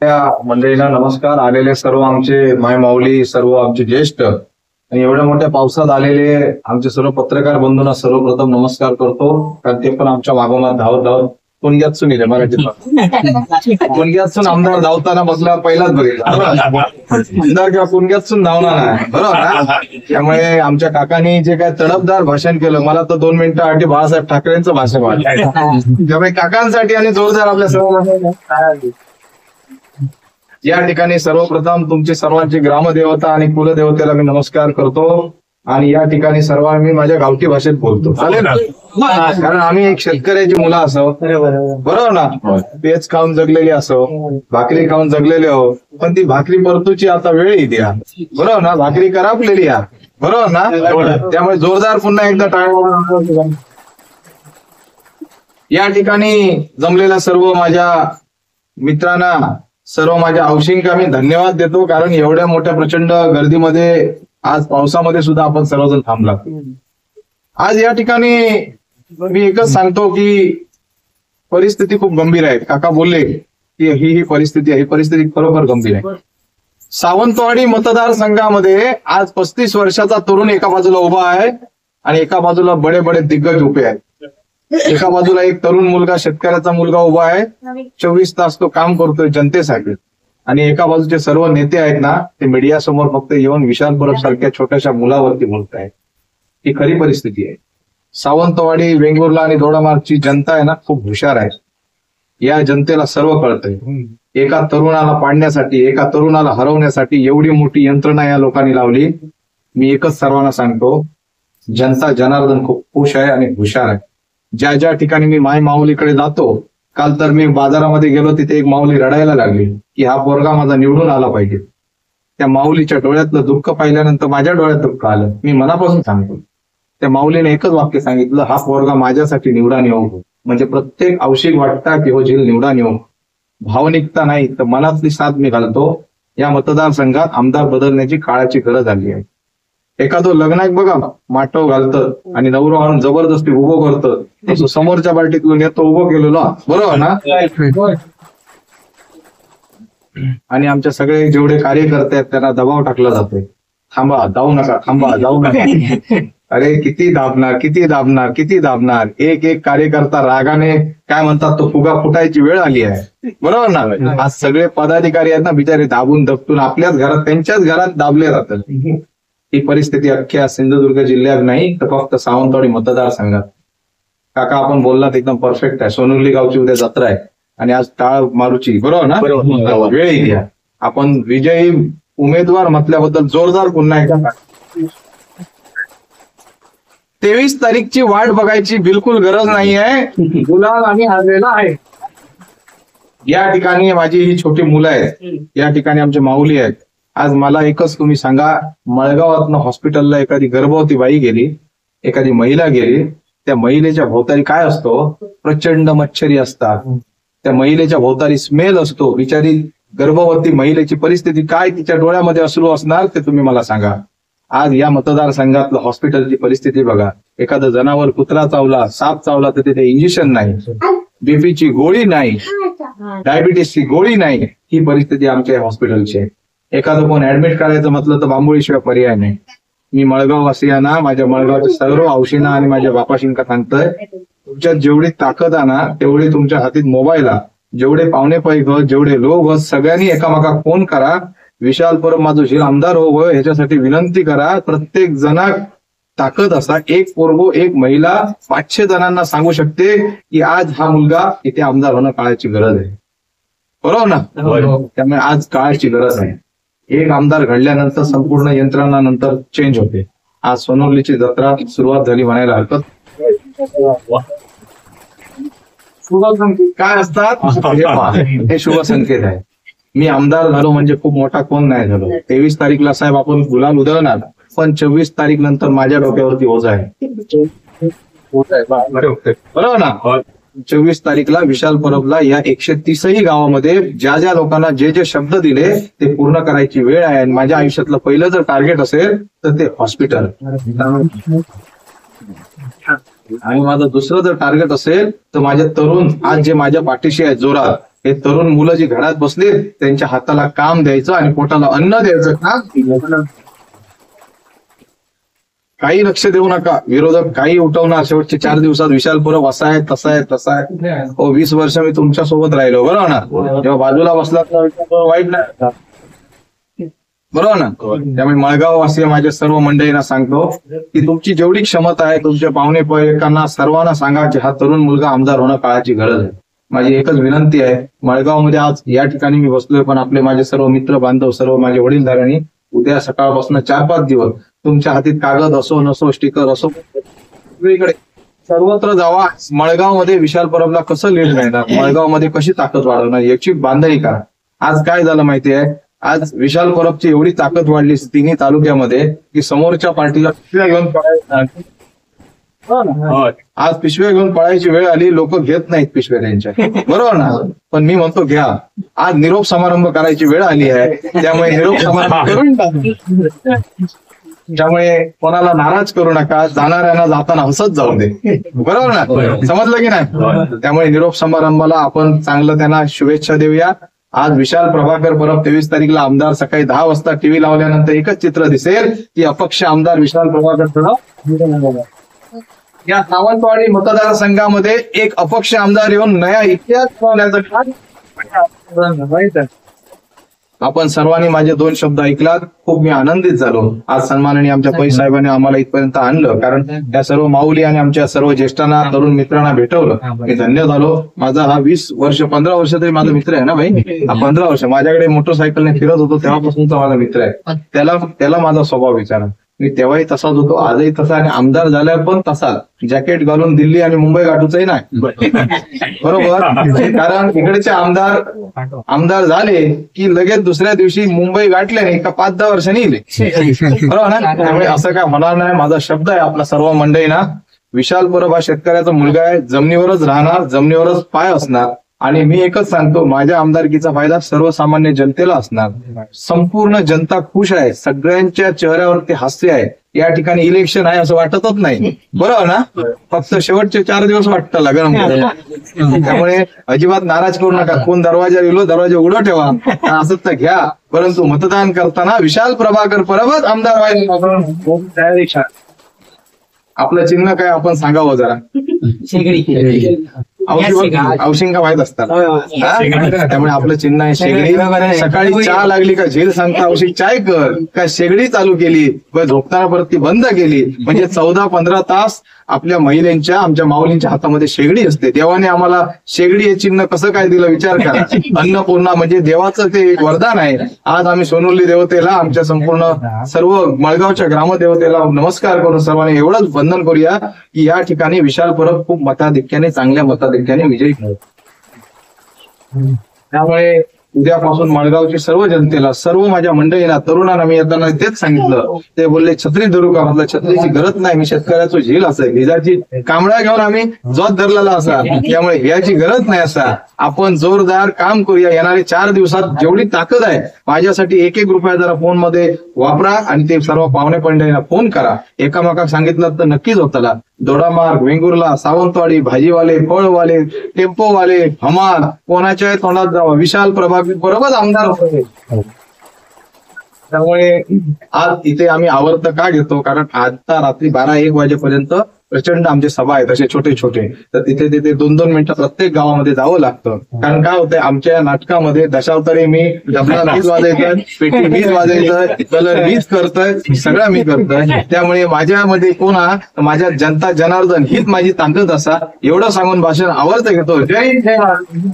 मंडळींना नमस्कार. आलेले सर्व आमचे मायमाऊली, सर्व आमचे ज्येष्ठ आणि एवढ्या मोठ्या पावसात आलेले आमचे सर्व पत्रकार बंधूंना सर्वप्रथम नमस्कार करतो. कारण ते पण आमच्या मागोमाग धावत धावत कोणग्यातसून येते मराठीत कोणग्यातसून आमदार धावताना बसला पहिलाच बघितला. आमदार किंवा कोणग्यातसून धावणार नाही, बरोबर ना. त्यामुळे आमच्या काकांनी जे काय तडफदार भाषण केलं, मला तर 2 मिनिटांसाठी बाळासाहेब ठाकरेंचं भाषण वाटलं. त्यामुळे काकांसाठी आणि जोरदार आपल्या सर्व या ठिकाणी सर्वप्रथम तुमची सर्वांची ग्रामदेवता आणि कुलदेवतेला मी नमस्कार करतो. आणि या ठिकाणी सर्व मी माझ्या गावठी भाषेत बोलतो, चालेल ना. कारण आम्ही एक शेतकऱ्याची मुलं असो, बरोबर ना. पेच खाऊन जगलेली असो, भाकरी खाऊन जगलेले हो, पण ती भाकरी परतूची आता वेळ येते, बरोबर ना. भाकरी करापलेली बरोबर ना. त्यामुळे जोरदार पुन्हा एकदा टाळ्या. या ठिकाणी जमलेल्या सर्व माझ्या मित्रांना, सर्व माझ्या हौशींका मी धन्यवाद देतो. कारण एवढ्या मोठ्या प्रचंड गर्दीमध्ये, आज पावसामध्ये सुद्धा आपण सर्वजण थांबला. आज या ठिकाणी मी एकच सांगतो की परिस्थिती खूप गंभीर आहे. काका बोलले की ही परिस्थिती आहे, ही परिस्थिती खरोखर गंभीर आहे. सावंतवाडी मतदारसंघामध्ये आज 35 वर्षाचा तरुण एका बाजूला उभा आहे आणि एका बाजूला बडे बडे दिग्गज उभे आहेत. एका बाजूला एक तरुण मुलगा, शेतकऱ्याचा मुलगा उभा आहे, 24 तास तो काम करतोय जनतेसाठी. आणि एका बाजूचे सर्व नेते आहेत ना, ते मीडिया समोर फक्त येऊन विशाल परब सारख्या छोट्याशा मुलावरती बोलत आहेत. ही खरी परिस्थिती आहे. सावंतवाडी, वेंगुर्ला आणि दोडामार्गची जनता आहे ना, खूप हुशार आहे. या जनतेला सर्व कळतंय. एका तरुणाला पाडण्यासाठी, एका तरुणाला हरवण्यासाठी एवढी मोठी यंत्रणा या लोकांनी लावली. मी एकच सर्वांना सांगतो, जनता जनार्दन खूप खुश आहे आणि हुशार आहे. ज्या ज्या ठिकाणी मी माय माऊलीकडे जातो, काल तर मी बाजारामध्ये गेलो, तिथे एक माऊली रडायला लागली की हा पोरगा माझा निवडून आला पाहिजे. त्या माऊलीच्या डोळ्यातलं दुःख पाहिल्यानंतर माझ्या डोळ्यात दुःख आलं. मी मनापासून सांगतो, त्या माऊलीने एकच वाक्य सांगितलं, हा पोरगा माझ्यासाठी निवडा येऊ. म्हणजे प्रत्येक औषध वाटता की हो झील निवडा येऊ. भावनिकता नाही तर मनातली साथ मी घालतो. या मतदारसंघात आमदार बदलण्याची काळाची गरज आली आहे. एखादं लग्नात बघा, माटव घालतं आणि नवरा आणून जबरदस्ती उभं करतं, समोरच्या पार्टीतून येतो उभं केलेलो, बरोबर ना. आणि आमच्या सगळे जेवढे कार्यकर्ते आहेत त्यांना दबाव टाकला जातोय, थांबा जाऊ नका, थांबा जाऊ नका. अरे किती दाबणार, किती दाबणार, किती दाबणार. एक एक कार्यकर्ता रागाने काय म्हणतात तो फुगा फुटायची वेळ आली आहे, बरोबर ना. आज सगळे पदाधिकारी आहेत ना, बिचारे दाबून दबटून आपल्याच घरात, त्यांच्याच घरात दाबले जातात. ही परिस्थिती अख्ख्या सिंधुदुर्ग जिल्ह्यात नाही तर फक्त सावंतवाडी मतदारसंघात. काका आपण बोललात एकदम परफेक्ट आहे. सोनुर्ली गावची उद्या जत्रा आहे आणि आज टाळ मारूची, बरोबर ना. वेळ येते. आपण विजयी उमेदवार म्हटल्याबद्दल जोरदार पुन्हा एकदा 23 तारीखची वाट बघायची बिलकुल गरज नाही आहे. गुलाल आम्ही हरलेला आहे. या ठिकाणी माझी ही छोटी मुलं आहेत, या ठिकाणी आमचे माऊली आहेत. आज मला एकच तुम्ही सांगा, मळगावातनं हॉस्पिटलला एखादी गर्भवती बाई गेली, एखादी महिला गेली, त्या महिलेच्या भोवताली काय असतो, प्रचंड मच्छरी असतात. त्या महिलेच्या भोवताली स्मेल असतो. बिचारी गर्भवती महिलेची परिस्थिती काय, तिच्या डोळ्यामध्ये अश्रू असणार ते तुम्ही मला सांगा. आज या मतदारसंघातलं हॉस्पिटलची परिस्थिती बघा. एखादं जनावर, कुत्रा चावला, साप चावला तर तिथे इंजेक्शन नाही, बीपीची गोळी नाही, डायबिटीसची गोळी नाही. ही परिस्थिती आमच्या हॉस्पिटलची आहे. एखादं कोण ऍडमिट करायचं म्हटलं तर बांबोळीशिवाय पर्याय नाही. मी मळगाव वासियांना, माझ्या मळगावच्या सर्व हौशींना आणि माझ्या बापाशींना सांगतोय, तुमच्यात जेवढी ताकद आहे ना तेवढी तुमच्या हातीत मोबाईल आहे. जेवढे पाहुणे पैक, जेवढे लोक, सगळ्यांनी एकामेकाक फोन करा. विशाल परब माझं झील आमदार हो ह्याच्यासाठी विनंती करा. प्रत्येक जणात ताकद असा, एक पोरगो, एक महिला 500 जणांना सांगू शकते की आज हा मुलगा इथे आमदार होणं काळाची गरज आहे, बरोबर ना. त्यामुळे आज काळाची गरज आहे. एक आमदार घडल्यानंतर संपूर्ण यंत्रणा नंतर चेंज होते. आज सोनवलीची जत्रा सुरुवात झाली म्हणायला हरकत. शुभ संकेत काय असतात हे शुभ संकेत आहे. मी आमदार झालो म्हणजे खूप मोठा कोण नाही झालो. 23 तारीखला साहेब आपण गुलाल उधळणार, पण 24 तारीख नंतर माझ्या डोक्यावरती ओझा आहे, बरोबर ना. 24 तारीखला विशाल परबला या 130ही गावामध्ये ज्या ज्या लोकांना जे जे शब्द दिले ते पूर्ण करायची वेळ आहे. आणि माझ्या आयुष्यातलं पहिलं जर टार्गेट असेल तर ते हॉस्पिटल, आणि माझं दुसरं जर टार्गेट असेल तर माझे तरुण आज जे माझ्या पाठीशी आहेत जोरात, हे तरुण मुलं जी घरात बसली त्यांच्या हाताला काम द्यायचं आणि पोटाला अन्न द्यायचं काम. काही लक्ष देऊ नका. विरोधक काही उठवणार. शेवटचे 4 दिवसात विशाल परब असा आहे तसा आहे तसा आहे. 20 वर्ष मी तुमच्या सोबत राहिलो, बरोबर ना. जेव्हा बाजूला बसला तर वाईट नाही, बरोबर ना. त्यामुळे मळगाव वासी माझ्या सर्व मंडळींना सांगतो की तुमची जेवढी क्षमता आहे तुमच्या पाहुणे पर्यटकांना सर्वांना सांगा की हा तरुण मुलगा आमदार होणं काळाची गरज आहे. माझी एकच विनंती आहे. मळगावमध्ये आज या ठिकाणी मी बसलोय, पण आपले माझे सर्व मित्र बांधव, सर्व माझे वडीलधाऱ्यांनी उद्या सकाळपासून 4-5 दिवस तुमच्या हातीत कागद असो नसो, स्टिकर असो, वेगळे सर्वत्र जावा. मळगावमध्ये विशाल परबला कसं लीड मिळणार, मळगावमध्ये कशी ताकद वाढवणार याची बांधणी करा. आज काय झालं माहिती आहे, आज विशाल परबची एवढी ताकद वाढली तिन्ही तालुक्यामध्ये की समोरच्या पार्टीला पिशव्या घेऊन पळायचं. आज पिशव्या घेऊन पळायची वेळ आली. लोक घेत नाहीत पिशव्या त्यांच्या, बरोबर ना. पण मी म्हणतो घ्या. आज निरोप समारंभ करायची वेळ आली आहे, त्यामुळे निरोप समारंभ करून टाका. त्यामुळे कोणाला नाराज करू नका. जाणाऱ्यांना जाताना हसत जाऊ दे, बरोबर ना. समजलं की नाही. त्यामुळे निरोप समारंभाला आपण चांगलं त्यांना शुभेच्छा देऊया. आज विशाल प्रभाकर परब 23 तारीखला आमदार. सकाळी 10 वाजता टीव्ही लावल्यानंतर एकच चित्र दिसेल की अपक्ष आमदार विशाल प्रभाकर परब. या सावंतवाडी मतदारसंघामध्ये एक अपक्ष आमदार येऊन नया इतिहास बनवण्याचं काम. आपण सर्वांनी माझे 2 शब्द ऐकलात. खूप मी आनंदित झालो. आज सन्माननीय आमच्या पै साहेबांनी आम्हाला इथपर्यंत आणलं, कारण त्या सर्व माऊली आणि आमच्या सर्व ज्येष्ठांना, तरुण मित्रांना भेटवलं. मी धन्य झालो. माझा हा 15 वर्ष तरी माझा मित्र आहे ना भाई. हा 15 वर्ष माझ्याकडे मोटरसायकलने फिरत होतो तेव्हापासूनचा माझा मित्र आहे. त्याला माझा स्वभाव विचारा. मी तेव्हाही तसाच होतो, आजही तसा, आणि आमदार झाल्यावर पण तसाच. जॅकेट घालून दिल्ली आणि मुंबई गाठूचंही नाही, बरोबर. कारण इकडचे आमदार झाले की लगेच दुसऱ्या दिवशी मुंबई गाठले नाही का 5-10 वर्षांनी येईल, बरोबर ना. त्यामुळे असं काय होणार नाही. माझा शब्द आहे आपला सर्व मंडळींना. विशाल परब हा शेतकऱ्याचा मुलगा आहे. जमिनीवरच राहणार, जमिनीवरच पाय असणार. आणि मी एकच सांगतो, माझ्या आमदारकीचा फायदा सर्वसामान्य जनतेला असणार. संपूर्ण जनता खुश आहे. सगळ्यांच्या चेहऱ्यावरती हास्य आहे. या ठिकाणी इलेक्शन आहे असं वाटतच नाही, बरोबर ना. फक्त शेवटचे 4 दिवस वाटतं गरम. त्यामुळे अजिबात नाराज करू नका. कोण दरवाजा गेलो दरवाजा उघडं ठेवा, असं तर घ्या. परंतु मतदान करताना विशाल प्रभाकर परबच आमदार व्हायला. आपलं चिन्ह काय आपण सांगावं जरा. औशिंगा माहित असतात, त्यामुळे आपलं चिन्ह आहे शेगडी. सकाळी चहा लागली का झेल सांगता औषध चाय कर, का शेगडी चालू केली, झोपताना परत ती बंद केली. म्हणजे 14-15 तास आपल्या महिलांच्या, आमच्या माऊलींच्या हातामध्ये शेगडी असते. देवाने आम्हाला शेगडी हे चिन्ह कसं काय दिलं विचार करा. अन्नपूर्णा म्हणजे देवाचं ते वरदान आहे. आज आम्ही सोनुर्ली देवतेला, आमच्या संपूर्ण सर्व मळगावच्या ग्रामदेवतेला नमस्कार करून सर्वांनी एवढंच बंधन करूया की या ठिकाणी विशाल परब खूप मताधिक्याने, चांगल्या मताधिक्याने विजयी ठरेल. त्यामुळे उद्यापासून मळगावची सर्व जनतेला, सर्व माझ्या मंडळींना, तरुणांना मी येताना तेच सांगितलं. ते बोलले छत्री धरू का, म्हटलं छत्रीची गरज नाही, मी शेतकऱ्याचं झील असेल. हिजाची कांबळ्या घेऊन आम्ही जोत धरलेला असा, त्यामुळे याची गरज नाही. असा आपण जोरदार काम करूया. येणारे 4 दिवसात जेवढी ताकद आहे माझ्यासाठी 1-1 रुपया जरा फोन मध्ये वापरा आणि ते सर्व पाहुणे पंढरीला फोन करा. एकामेकाक सांगितलं तर नक्कीच होताला. दोडामार्ग, वेंगुर्ला, सावंतवाडी, भाजीवाले, फळवाले, टेम्पोवाले, हमाल, कोणाच्या तोंडात जावं विशाल प्रभाकर बरोबर आमदार होते. त्यामुळे आज इथे आम्ही आवर्त का घेतो, कारण आता रात्री 12-1 वाजेपर्यंत प्रचंड आमचे सभा आहेत असे छोटे छोटे. तर तिथे 2-2 मिनिटं प्रत्येक गावामध्ये जावं लागतं. कारण काय होतंय, आमच्या नाटकामध्ये दशावतारी मी, डबला मीच वाजायचं, पेटी मीच वाजायचं, कलर मीच करतोय, सगळं मी करतोय. त्यामुळे माझ्यामध्ये माझ्या जनता जनार्दन हीच माझी ताकद असा. एवढं सांगून भाषण आवर्त घेतो. जय हिंद.